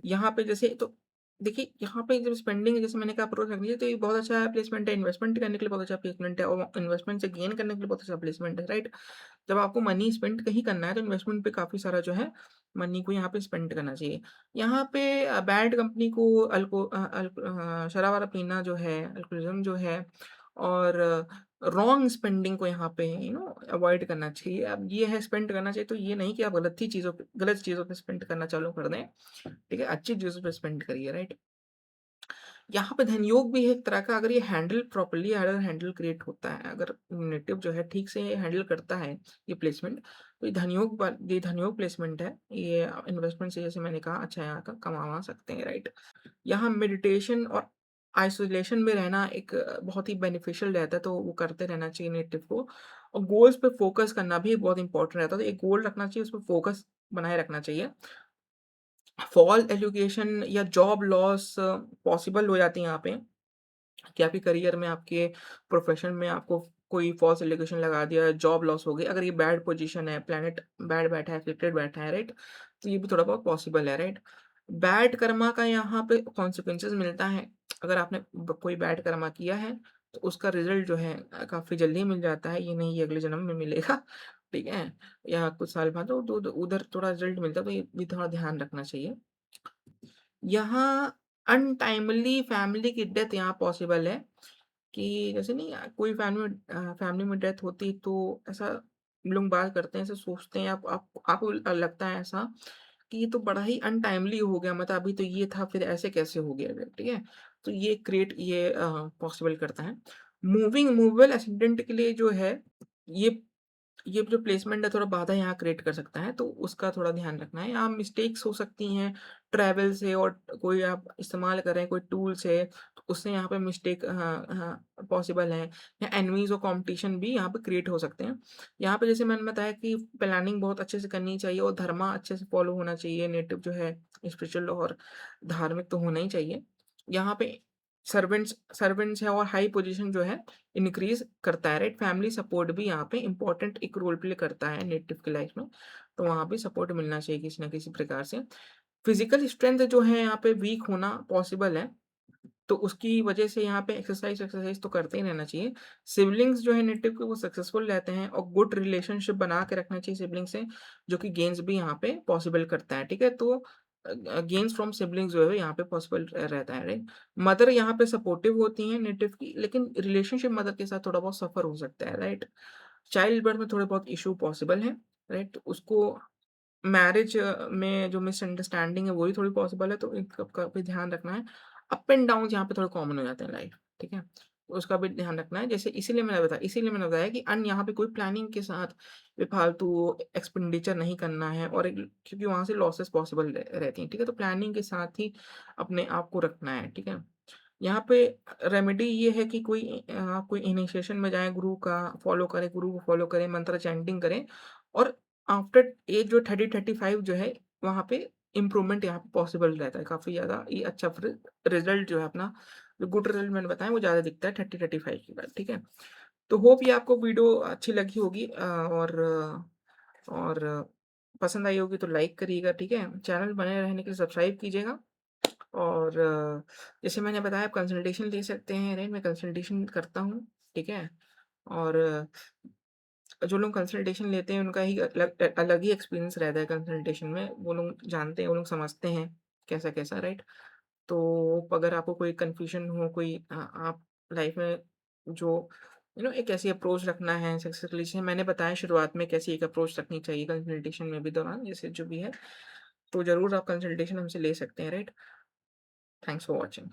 Speaker 1: यहाँ पे जैसे तो देखिए, यहाँ पे जब स्पेंडिंग जैसे मैंने कहा अप्रोच रखनी है, तो ये बहुत अच्छा प्लेसमेंट है, इन्वेस्टमेंट करने के लिए बहुत अच्छा प्लेसमेंट है और इन्वेस्टमेंट से गेन करने के लिए बहुत अच्छा प्लेसमेंट है, राइट? जब आपको मनी स्पेंड कहीं करना है, तो इन्वेस्टमेंट पे काफ़ी सारा जो है, मनी को यहाँ पे स्पेंड करना चाहिए। यहाँ पे बैड कंपनी को शराब-वराब पीना जो है, अल्कोहलिज़्म जो है और रॉन्ग स्पेंडिंग को यहाँ पे अवॉइड करना चाहिए। अब ये है स्पेंड करना चाहिए, तो ये नहीं कि आप गलत चीज़ों पे स्पेंड करना चालू कर दें, ठीक है? अच्छी चीज़ों पे स्पेंड करिए, राइट? यहाँ पे धनयोग भी है एक तरह का, अगर ये हैंडल प्रॉपर्ली अगर हैंडल क्रिएट होता है, अगर नेटिव जो है ठीक से हैंडल करता है ये प्लेसमेंट, तो ये धनयोग प्लेसमेंट है, ये इन्वेस्टमेंट से जैसे मैंने कहा अच्छा यहाँ का कमा सकते हैं, राइट? यहाँ मेडिटेशन और आइसोलेशन में रहना एक बहुत ही बेनिफिशियल रहता है, तो वो करते रहना चाहिए नेटिव को। और गोल्स पे फोकस करना भी बहुत इंपॉर्टेंट रहता है, तो एक गोल रखना चाहिए, उस पे फोकस बनाए रखना चाहिए। फॉल एजुकेशन या जॉब लॉस पॉसिबल हो जाती है यहाँ पे, कि आपके करियर में, आपके प्रोफ़ेशन में आपको कोई फ़ॉल्स एलिगेशन लगा दिया, जॉब लॉस हो गई। अगर ये बैड पोज़ीशन है, प्लैनेट बैड बैठा है, एफ़्लिक्टेड बैठा है, राइट? तो ये भी थोड़ा बहुत पॉसिबल है, राइट? बैड कर्मा का यहाँ पे कॉन्सिक्वेंसेज़ मिलता है। अगर आपने कोई बैड कर्मा किया है, तो उसका रिज़ल्ट जो है काफ़ी जल्दी मिल जाता है। ये नहीं ये अगले जन्म में मिलेगा, ठीक है? या कुछ साल बाद तो उधर थोड़ा रिज़ल्ट मिलता है, तो ये भी थोड़ा ध्यान रखना चाहिए। यहाँ अनटाइमली फैमिली की डेथ यहाँ पॉसिबल है। कि जैसे नहीं कोई फैमिली में डेथ होती तो ऐसा लोग बात करते हैं, ऐसा सोचते हैं आपको लगता है ऐसा कि ये तो बड़ा ही अनटाइमली हो गया, मतलब अभी तो ये था फिर ऐसे कैसे हो गया, ठीक है? तो ये पॉसिबल करता है। मूवेबल एसिडेंट के लिए जो है ये ये जो प्लेसमेंट है थोड़ा बाधा यहाँ क्रिएट कर सकता है, तो उसका थोड़ा ध्यान रखना है। यहाँ मिस्टेक्स हो सकती हैं ट्रैवल से, और कोई आप इस्तेमाल कर रहे हैं कोई टूल से, तो उससे यहाँ पे मिस्टेक पॉसिबल है। या एनिमीज़ और कॉम्पिटिशन भी यहाँ पे क्रिएट हो सकते हैं। यहाँ पे जैसे मैंने बताया कि प्लानिंग बहुत अच्छे से करनी चाहिए और धर्मा अच्छे से फॉलो होना चाहिए, नेटिव जो है स्पिरिचुअल और धार्मिक तो होना ही चाहिए। यहाँ पे सर्वेंट्स सर्वेंट्स है और हाई पोजीशन जो है इंक्रीज़ करता है, राइट? फैमिली सपोर्ट भी यहाँ पे इम्पोर्टेंट एक रोल प्ले करता है नेटिव की लाइफ में, तो वहाँ भी सपोर्ट मिलना चाहिए किसी न किसी प्रकार से। फिज़िकल स्ट्रेंथ जो है यहाँ पे वीक होना पॉसिबल है, तो उसकी वजह से यहाँ पे एक्सरसाइज़ तो करते ही रहना चाहिए। सिबलिंग्स जो है नेटिव के वो सक्सेसफुल रहते हैं और गुड रिलेशनशिप बना के रखना चाहिए सिबलिंग से, जो कि गेन्स भी यहाँ पे पॉसिबल करता है, ठीक है? तो गेन्स फ्रॉम सिबलिंग्स जो है यहाँ पे पॉसिबल रहता है, राइट? मदर यहाँ पे सपोर्टिव होती हैं नेटिव की, लेकिन रिलेशनशिप मदर के साथ थोड़ा बहुत सफ़र हो सकता है, राइट? चाइल्ड बर्थ में थोड़े बहुत इश्यू पॉसिबल हैं, राइट? उसको मैरिज में जो मिसअंडरस्टैंडिंग है वो भी थोड़ी पॉसिबल है, तो इन सब का भी ध्यान रखना है। अप एंड डाउन्स यहाँ पे थोड़े कॉमन हो जाते हैं लाइफ, ठीक है? उसका भी ध्यान रखना है। जैसे इसीलिए मैंने बताया कि यहाँ पे कोई प्लानिंग के साथ बेफालतू एक्सपेंडिचर नहीं करना है, और एक क्योंकि वहाँ से लॉसेस पॉसिबल रहती हैं, ठीक है? तो प्लानिंग के साथ ही अपने आप को रखना है, ठीक है? यहाँ पे रेमेडी ये है कि कोई इनिशिएशन में जाएँ, गुरु को फ़ॉलो करें, मंत्र चैंटिंग करें, और आफ्टर एज जो 30-35 जो है, वहाँ पे इम्प्रूवमेंट यहाँ पे पॉसिबल रहता है काफ़ी ज़्यादा। ये अच्छा फिर रिज़ल्ट जो है अपना, जो गुड रिज़ल्ट मैंने बताया वो ज़्यादा दिखता है 30-35 के बाद, ठीक है? तो होप ये आपको वीडियो अच्छी लगी होगी, और पसंद आई होगी तो लाइक करिएगा, ठीक है? चैनल बने रहने के लिए सब्सक्राइब कीजिएगा और जैसे मैंने बताया आप कंसल्टेशन ले सकते हैं, राइट? मैं कंसल्टेशन करता हूँ, ठीक है? और जो लोग कंसल्टेशन लेते हैं उनका ही अलग ही एक्सपीरियंस रहता है कंसल्टेशन में। वो लोग जानते हैं, वो लोग समझते हैं कैसा-कैसा, राइट? तो अगर आपको कोई कन्फ्यूज़न हो, कोई आप लाइफ़ में जो एक ऐसी अप्रोच रखना है सक्सेस के लिए, जैसे मैंने बताया शुरुआत में कैसी एक अप्रोच रखनी चाहिए कंसल्टेशन में भी दौरान, जैसे जो भी है, तो ज़रूर आप कंसल्टेशन हमसे ले सकते हैं, राइट? Thanks for watching.